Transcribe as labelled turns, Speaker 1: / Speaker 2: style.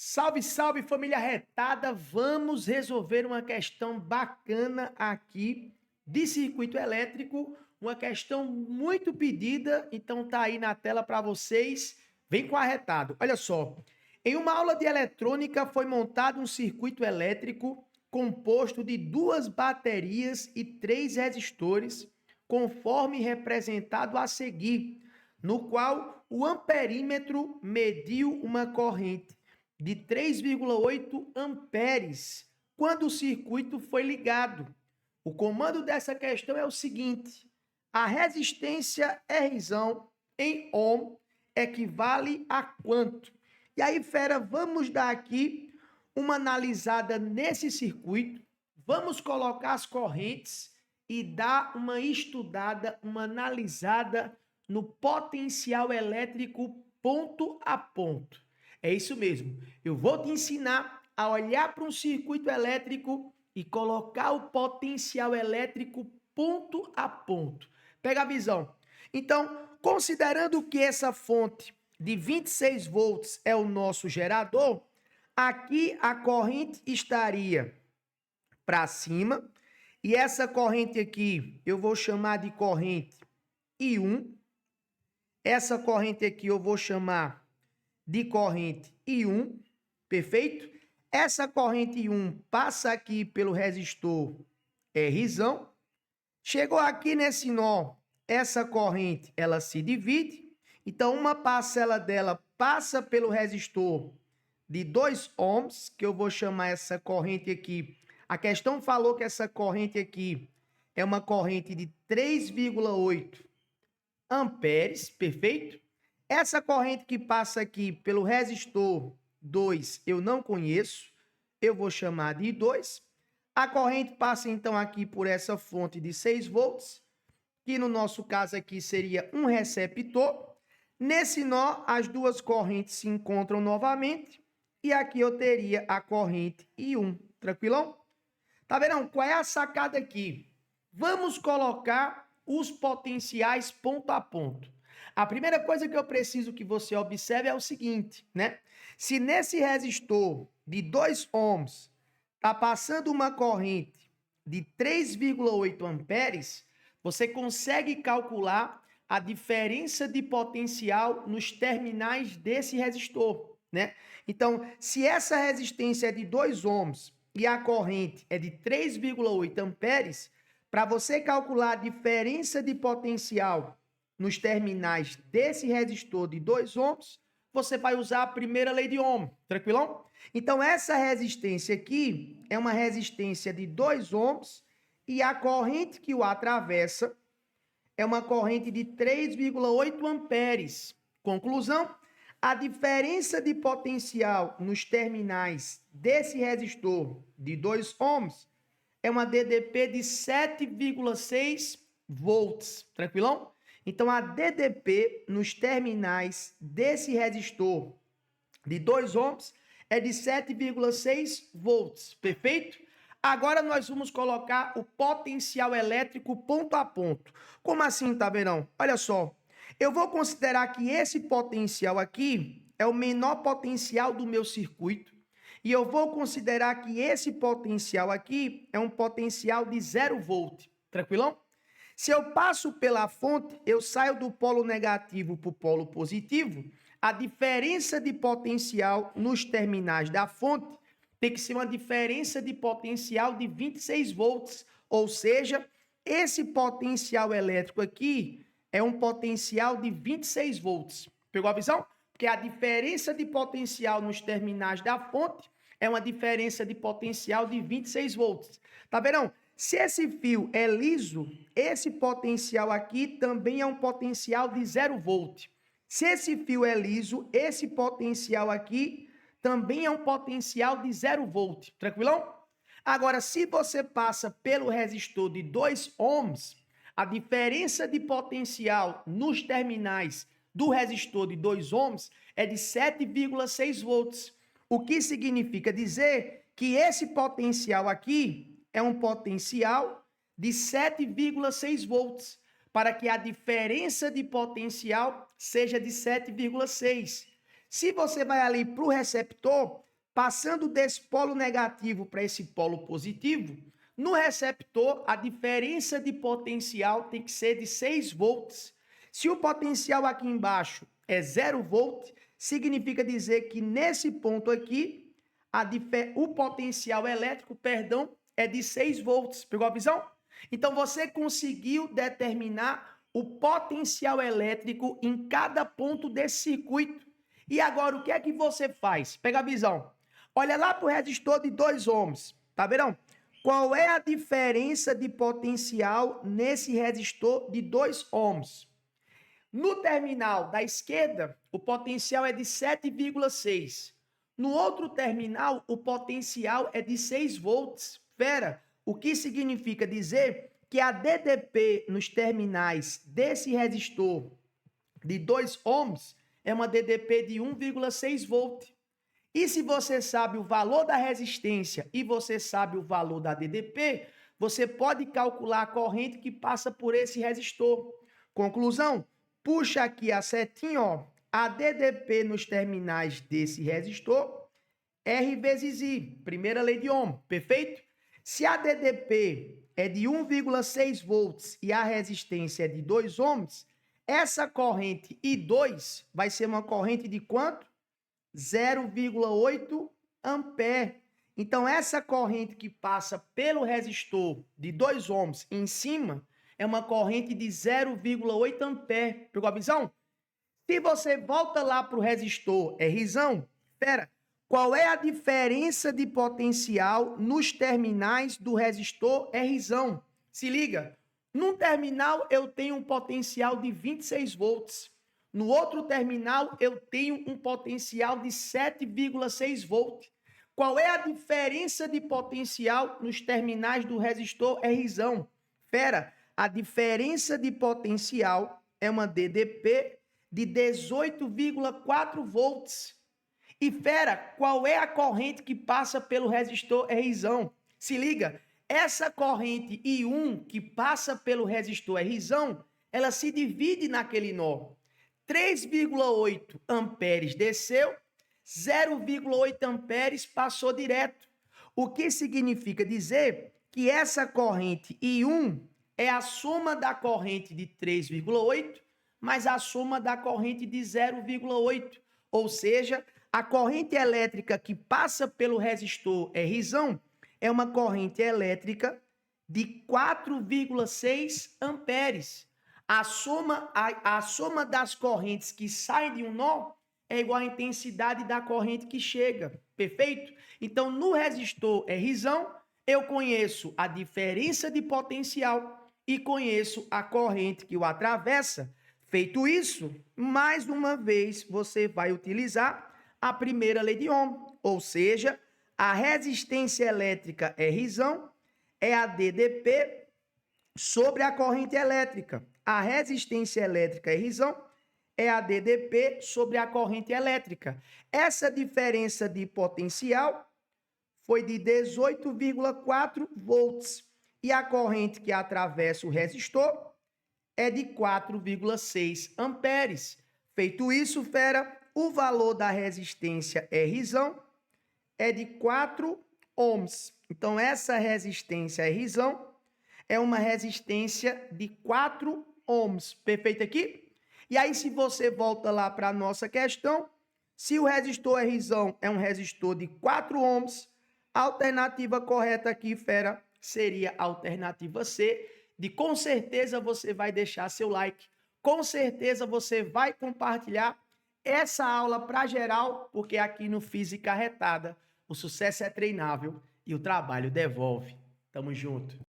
Speaker 1: Salve, salve família retada! Vamos resolver uma questão bacana aqui de circuito elétrico, uma questão muito pedida, então tá aí na tela para vocês. Vem com arretado. Olha só, em uma aula de eletrônica foi montado um circuito elétrico composto de duas baterias e três resistores, conforme representado a seguir, no qual o amperímetro mediu uma corrente de 3,8 amperes quando o circuito foi ligado. O comando dessa questão é o seguinte: a resistência R em ohm equivale a quanto? E aí, fera, vamos dar aqui uma analisada nesse circuito, vamos colocar as correntes e dar uma estudada, uma analisada no potencial elétrico ponto a ponto. É isso mesmo. Eu vou te ensinar a olhar para um circuito elétrico e colocar o potencial elétrico ponto a ponto. Pega a visão. Então, considerando que essa fonte de 26 volts é o nosso gerador, aqui a corrente estaria para cima e essa corrente aqui eu vou chamar de corrente I1. Essa corrente aqui eu vou chamar de corrente I1, perfeito? Essa corrente I1 passa aqui pelo resistor R. Chegou aqui nesse nó, essa corrente ela se divide. Então, uma parcela dela passa pelo resistor de 2 ohms, que eu vou chamar essa corrente aqui. A questão falou que essa corrente aqui é uma corrente de 3,8 amperes, perfeito? Essa corrente que passa aqui pelo resistor 2 eu não conheço, eu vou chamar de I2. A corrente passa então aqui por essa fonte de 6 volts, que no nosso caso aqui seria um receptor. Nesse nó, as duas correntes se encontram novamente e aqui eu teria a corrente I1, tranquilão? Tá vendo? Qual é a sacada aqui? Vamos colocar os potenciais ponto a ponto. A primeira coisa que eu preciso que você observe é o seguinte, né? Se nesse resistor de 2 ohms está passando uma corrente de 3,8 amperes, você consegue calcular a diferença de potencial nos terminais desse resistor, né? Então, se essa resistência é de 2 ohms e a corrente é de 3,8 amperes, para você calcular a diferença de potencial nos terminais desse resistor de 2 ohms, você vai usar a primeira lei de Ohm, tranquilão? Então, essa resistência aqui é uma resistência de 2 ohms e a corrente que o atravessa é uma corrente de 3,8 amperes. Conclusão, a diferença de potencial nos terminais desse resistor de 2 ohms é uma DDP de 7,6 volts, tranquilão? Então, a DDP nos terminais desse resistor de 2 ohms é de 7,6 volts, perfeito? Agora nós vamos colocar o potencial elétrico ponto a ponto. Como assim, Tabeirão? Olha só, eu vou considerar que esse potencial aqui é o menor potencial do meu circuito e eu vou considerar que esse potencial aqui é um potencial de 0 volt, tranquilão? Se eu passo pela fonte, eu saio do polo negativo para o polo positivo, a diferença de potencial nos terminais da fonte tem que ser uma diferença de potencial de 26 volts, ou seja, esse potencial elétrico aqui é um potencial de 26 volts. Pegou a visão? Porque a diferença de potencial nos terminais da fonte é uma diferença de potencial de 26 volts. Tá vendo? Se esse fio é liso, esse potencial aqui também é um potencial de 0 volt. Se esse fio é liso, esse potencial aqui também é um potencial de 0 volt. Tranquilão? Agora, se você passa pelo resistor de 2 ohms, a diferença de potencial nos terminais do resistor de 2 ohms é de 7,6 volts. O que significa dizer que esse potencial aqui é um potencial de 7,6 volts, para que a diferença de potencial seja de 7,6. Se você vai ali para o receptor, passando desse polo negativo para esse polo positivo, no receptor, a diferença de potencial tem que ser de 6 volts. Se o potencial aqui embaixo é 0 volt, significa dizer que nesse ponto aqui, o potencial elétrico, é de 6 volts. Pegou a visão? Então, você conseguiu determinar o potencial elétrico em cada ponto desse circuito. E agora, o que é que você faz? Pega a visão. Olha lá para o resistor de 2 ohms. Tá vendo? Qual é a diferença de potencial nesse resistor de 2 ohms? No terminal da esquerda, o potencial é de 7,6. No outro terminal, o potencial é de 6 volts. Fera, o que significa dizer que a DDP nos terminais desse resistor de 2 ohms é uma DDP de 1,6 volt. E se você sabe o valor da resistência e você sabe o valor da DDP, você pode calcular a corrente que passa por esse resistor. Conclusão, puxa aqui a setinha, ó, a DDP nos terminais desse resistor, R vezes I, primeira lei de Ohm, perfeito? Se a DDP é de 1,6 volts e a resistência é de 2 ohms, essa corrente I2 vai ser uma corrente de quanto? 0,8 ampere. Então, essa corrente que passa pelo resistor de 2 ohms em cima é uma corrente de 0,8 ampere. Pegou a visão? Se você volta lá para o resistor Rzão, espera, qual é a diferença de potencial nos terminais do resistor Rzão? Se liga, num terminal eu tenho um potencial de 26 volts. No outro terminal, eu tenho um potencial de 7,6 volts. Qual é a diferença de potencial nos terminais do resistor Rzão? Fera, a diferença de potencial é uma DDP de 18,4 volts. E fera, qual é a corrente que passa pelo resistor Rzão? Se liga, essa corrente I1 que passa pelo resistor Rzão, ela se divide naquele nó. 3,8 amperes desceu, 0,8 amperes passou direto. O que significa dizer que essa corrente I1 é a soma da corrente de 3,8 mais a soma da corrente de 0,8. Ou seja, a corrente elétrica que passa pelo resistor Rzão é uma corrente elétrica de 4,6 amperes. A soma das correntes que saem de um nó é igual à intensidade da corrente que chega, perfeito? Então, no resistor Rzão, eu conheço a diferença de potencial e conheço a corrente que o atravessa. Feito isso, mais uma vez, você vai utilizar a primeira lei de Ohm, ou seja, a resistência elétrica Rzão é a DDP sobre a corrente elétrica. A resistência elétrica Rzão é a DDP sobre a corrente elétrica. Essa diferença de potencial foi de 18,4 volts. E a corrente que atravessa o resistor é de 4,6 amperes. Feito isso, fera, o valor da resistência Rzão é de 4 ohms. Então, essa resistência Rzão é uma resistência de 4 ohms. Perfeito aqui? E aí, se você volta lá para a nossa questão, se o resistor Rzão é um resistor de 4 ohms, a alternativa correta aqui, fera, seria a alternativa C, de com certeza você vai deixar seu like, com certeza você vai compartilhar essa aula para geral, porque aqui no Física Retada, o sucesso é treinável e o trabalho devolve. Tamo junto.